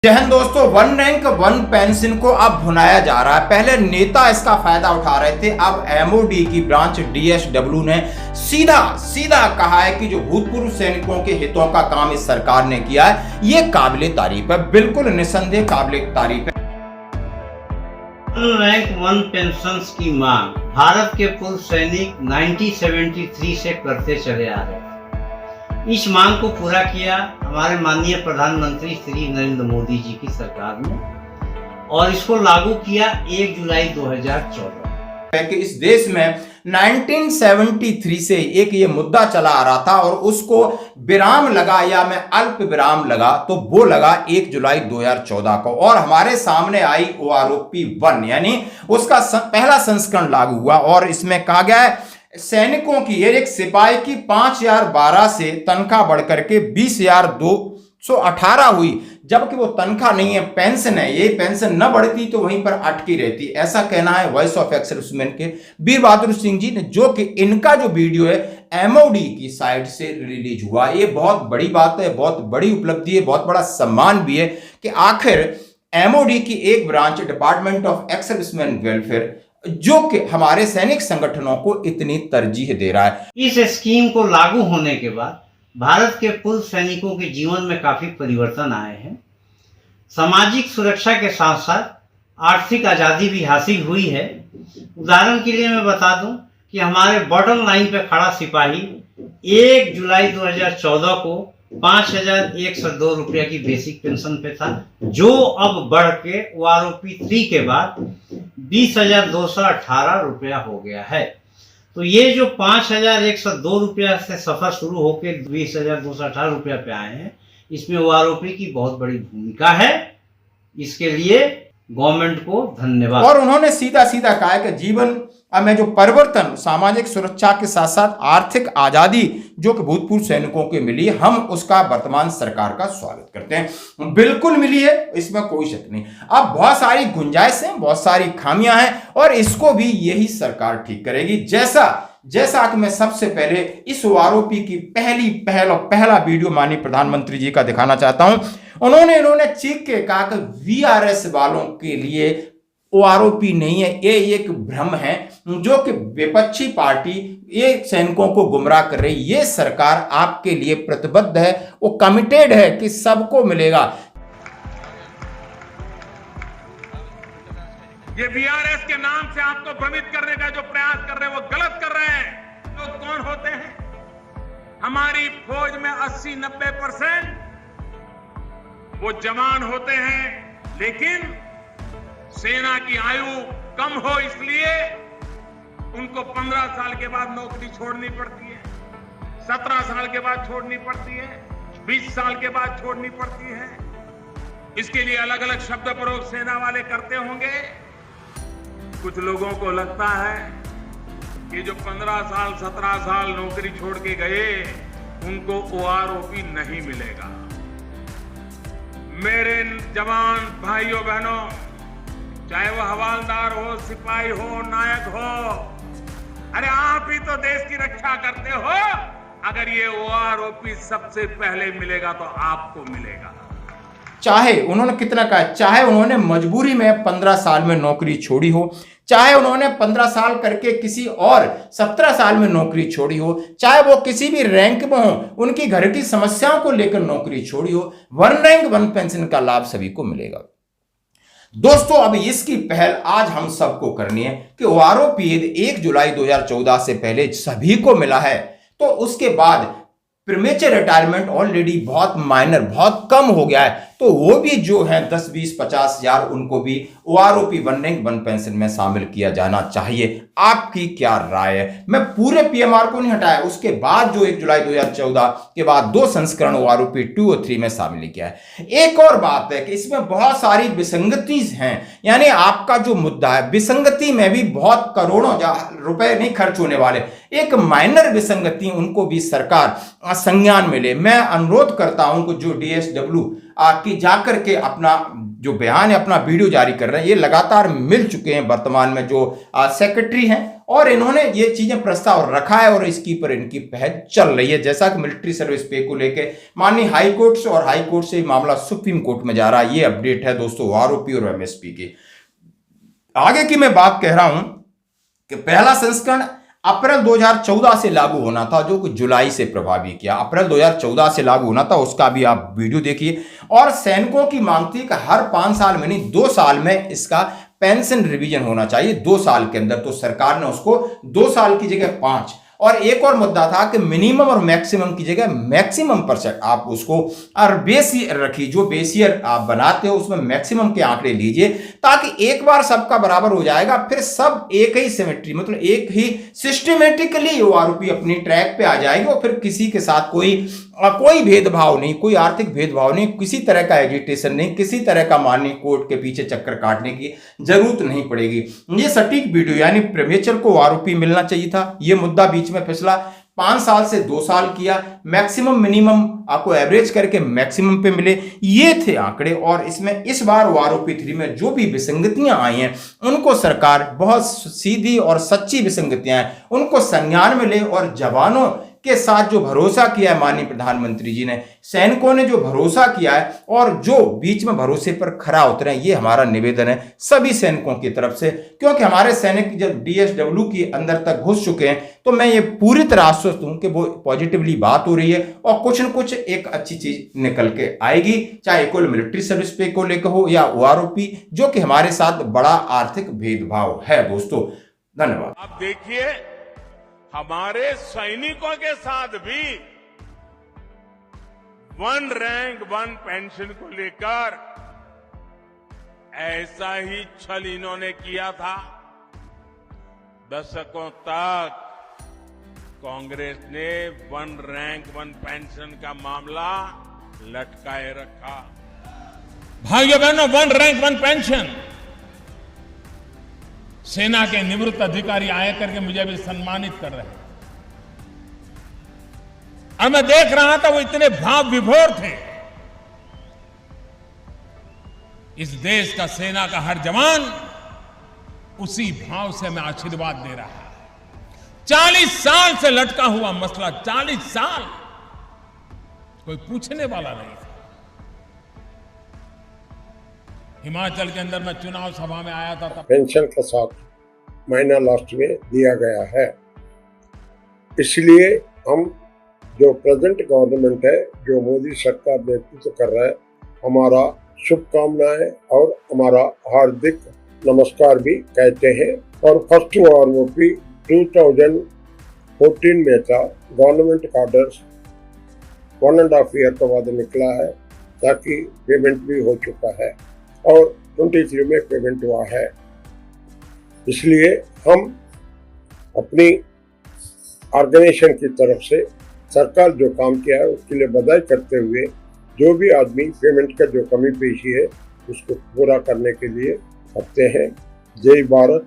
जय हिंद दोस्तों, one rank one pension को अब भुनाया जा रहा है। पहले नेता इसका फायदा उठा रहे थे, अब एमओडी की ब्रांच डीएसडब्ल्यू ने सीधा कहा है कि जो भूतपूर्व सैनिकों के हितों का काम इस सरकार ने किया है, ये काबिले तारीफ है, बिल्कुल निस्संदेह काबिले तारीफ है। वन रैंक वन पेंशन की मांग भारत के पूर्व सैनिक 1973 से करते चले आ रहे हैं। इस मांग को पूरा किया हमारे माननीय प्रधानमंत्री श्री नरेंद्र मोदी जी की सरकार ने, और इसको लागू किया 1 जुलाई 2014। कि इस देश में 1973 से एक ये मुद्दा चला आ रहा था और उसको विराम लगा, या मैं अल्प विराम लगा, तो वो लगा 1 जुलाई 2014 को, और हमारे सामने आई OROP 1, यानी उसका पहला संस्करण लागू हुआ। और इसमें कहा गया है सैनिकों की, एक सिपाही की 5012 से तनख्वाह बढ़कर के 20,218 हुई, जबकि वो तनख्वाह नहीं है, पेंशन है। ये पेंशन न बढ़ती तो वहीं पर अटकी रहती, ऐसा कहना है वॉइस ऑफ एक्स-सर्विसमैन के वीर बहादुर सिंह जी ने, जो कि इनका जो वीडियो है एमओडी की साइड से रिलीज हुआ। ये बहुत बड़ी बात है, बहुत बड़ी उपलब्धि है, बहुत बड़ा सम्मान भी है कि आखिर एमओडी की एक branch, department of ex-serviceman welfare, जो कि हमारे सैनिक संगठनों को इतनी तरजीह दे रहा है। इस स्कीम को लागू होने के बाद भारत के पूर्व सैनिकों के जीवन में काफी परिवर्तन आए हैं। सामाजिक सुरक्षा के साथ साथ आर्थिक आजादी भी हासिल हुई है। उदाहरण के लिए मैं बता दूं कि हमारे बॉर्डर लाइन पे खड़ा सिपाही 1 जुलाई 2014 को 5,102 रुपया की बेसिक पेंशन पे था, जो अब बढ़ के OROP 3 के बाद 20,218 रुपया हो गया है। तो ये जो 5,102 रुपया से सफर शुरू होकर 20,218 रुपया पे आए हैं, इसमें OROP की बहुत बड़ी भूमिका है। इसके लिए गवर्नमेंट को धन्यवाद। और उन्होंने सीधा कहा है कि जीवन में जो परिवर्तन, सामाजिक सुरक्षा के साथ साथ आर्थिक आजादी जो कि भूतपूर्व सैनिकों को मिली, हम उसका वर्तमान सरकार का स्वागत करते हैं। बिल्कुल मिली है, इसमें कोई शक नहीं। अब बहुत सारी गुंजाइशें, बहुत सारी खामियां हैं, और इसको भी यही सरकार ठीक करेगी। जैसा कि मैं सबसे पहले इस OROP की पहला वीडियो माननीय प्रधानमंत्री जी का दिखाना चाहता हूं। उन्होंने चीख के कहा कि VRS वालों के लिए OROP नहीं है, ये एक भ्रम है, जो कि विपक्षी पार्टी ये सैनिकों को गुमराह कर रही। ये सरकार आपके लिए प्रतिबद्ध है, वो कमिटेड है कि सबको मिलेगा। ये VRS के नाम से आपको भ्रमित करने का जो प्रयास कर रहे हैं वो गलत कर रहे हैं। तो कौन होते हैं? हमारी फौज में 80-90% वो जवान होते हैं, लेकिन सेना की आयु कम हो इसलिए उनको 15 साल के बाद नौकरी छोड़नी पड़ती है, 17 साल के बाद छोड़नी पड़ती है, 20 साल के बाद छोड़नी पड़ती है। इसके लिए अलग अलग शब्द प्रयोग सेना वाले करते होंगे। कुछ लोगों को लगता है कि जो 15 साल 17 साल नौकरी छोड़ के गए उनको OROP नहीं मिलेगा। मेरे जवान भाइयों बहनों, चाहे वो हवालदार हो, सिपाही हो, नायक हो, अरे आप ही तो देश की रक्षा करते हो। अगर ये OROP सबसे पहले मिलेगा तो आपको मिलेगा। चाहे उन्होंने कितना कहा, चाहे उन्होंने मजबूरी में 15 साल में नौकरी छोड़ी हो, चाहे उन्होंने 15 साल करके किसी और 17 साल में नौकरी छोड़ी हो, चाहे वो किसी भी रैंक में हो, उनकी घर की समस्याओं को लेकर नौकरी छोड़ी हो, वन रैंक वन पेंशन का लाभ सभी को मिलेगा। दोस्तों, अब इसकी पहल आज हम सबको करनी है कि OROP 1 जुलाई 2014 से पहले सभी को मिला है, तो उसके बाद प्रीमेचर रिटायरमेंट ऑलरेडी बहुत माइनर, बहुत कम हो गया है, तो वो भी जो है 10, 20, 50 हजार, उनको भी OROP one rank one pension में शामिल किया जाना चाहिए। आपकी क्या राय है? मैं पूरे PMR को नहीं हटाया, उसके बाद जो 1 जुलाई 2014 के बाद 2 संस्करण OROP 2 और 3 में शामिल किया है। एक और बात है कि इसमें बहुत सारी विसंगति हैं, यानी आपका जो मुद्दा है, विसंगति में भी बहुत करोड़ों रुपए नहीं खर्च होने वाले, एक माइनर विसंगति, उनको भी सरकार संज्ञान में ले। मैं अनुरोध करता हूं कि जो DSW की जाकर के अपना जो बयान है, अपना वीडियो जारी कर रहे हैं, ये लगातार मिल चुके हैं वर्तमान में जो सेक्रेटरी हैं और इन्होंने ये चीजें प्रस्ताव रखा है और इसकी पर इनकी पहल चल रही है। जैसा कि मिलिट्री सर्विस पे को लेके माननीय हाई कोर्ट से और हाई कोर्ट से मामला सुप्रीम कोर्ट में जा रहा है। ये अपडेट है दोस्तों आरओपी और एमएसपी की। आगे की मैं बात कह रहा हूं कि पहला संस्करण अप्रैल 2014 से लागू होना था, जो कि जुलाई से प्रभावी किया। अप्रैल 2014 से लागू होना था, उसका भी आप वीडियो देखिए। और सैनिकों की मांग थी कि हर 5 साल में नहीं 2 साल में इसका पेंशन रिवीजन होना चाहिए, 2 साल के अंदर। तो सरकार ने उसको 2 साल की जगह 5, और एक और मुद्दा था कि मिनिमम और मैक्सिमम की जगह मैक्सिमम % आप उसको और बेस ईयर रखिए। जो बेस ईयर आप बनाते हो उसमें मैक्सिमम के आंकड़े लीजिए, ताकि एक बार सबका बराबर हो जाएगा, फिर सब एक ही सिमेट्री मतलब एक ही सिस्टमेटिकली वो आरोपी अपनी ट्रैक पे आ जाएगी और फिर किसी के साथ कोई भेदभाव नहीं, कोई आर्थिक भेदभाव नहीं, किसी तरह का एजिटेशन नहीं, किसी तरह का माननीय कोर्ट के पीछे चक्कर काटने की जरूरत नहीं पड़ेगी। ये सटीक वीडियो यानी प्रेमेचर को आरोपी मिलना चाहिए था। ये मुद्दा बीच में फिसला, 5 साल से 2 साल किया, मैक्सिमम मिनिमम आपको एवरेज करके मैक्सिमम पे मिले, ये थे आंकड़े। और इसमें इस बार आरोपी 3 में जो भी विसंगतियां आई हैं उनको सरकार बहुत सीधी और सच्ची विसंगतियां हैं उनको संज्ञान में ले, और जवानों के साथ जो भरोसा किया है माननीय प्रधानमंत्री जी ने, सैनिकों ने जो भरोसा किया है और जो बीच में भरोसे पर खरा उतरे, ये हमारा निवेदन है सभी सैनिकों की तरफ से। क्योंकि हमारे सैनिक जब DSW के अंदर तक घुस चुके हैं, तो मैं ये पूरी तरह आश्वस्त हूं कि वो पॉजिटिवली बात हो रही है और कुछ न कुछ एक अच्छी चीज निकल के आएगी, चाहे कुल मिलिट्री सर्विस पे को लेकर हो या आरोपी, जो कि हमारे साथ बड़ा आर्थिक भेदभाव है। दोस्तों धन्यवाद। आप देखिए हमारे सैनिकों के साथ भी 1 रैंक 1 पेंशन को लेकर ऐसा ही छल इन्होंने किया था। दशकों तक कांग्रेस ने 1 रैंक 1 पेंशन का मामला लटकाए रखा। भाइयों बहनों, 1 रैंक 1 पेंशन, सेना के निवृत्त अधिकारी आए करके मुझे भी सम्मानित कर रहे हैं, और मैं देख रहा था वो इतने भाव विभोर थे। इस देश का सेना का हर जवान उसी भाव से मैं आशीर्वाद दे रहा है। 40 साल से लटका हुआ मसला, 40 साल कोई पूछने वाला नहीं था। हिमाचल के अंदर मैं चुनाव सभा में आया था तब पेंशन के साथ महीना लास्ट में दिया गया है। इसलिए हम जो प्रेजेंट गवर्नमेंट है, जो मोदी सरकार नेतृत्व कर रहा है, हमारा शुभकामनाएं और हमारा हार्दिक नमस्कार भी कहते हैं। और फर्स्ट आरओपी 2014 में था, गवर्नमेंट का ऑर्डर 1.5 ईयर के बाद निकला है, ताकि पेमेंट भी हो चुका है और 23 में पेमेंट हुआ है। इसलिए हम अपनी ऑर्गेनाइजेशन की तरफ से सरकार जो काम किया है उसके लिए बधाई करते हुए, जो भी आदमी पेमेंट का जो कमी पेशी है उसको पूरा करने के लिए करते हैं। जय भारत,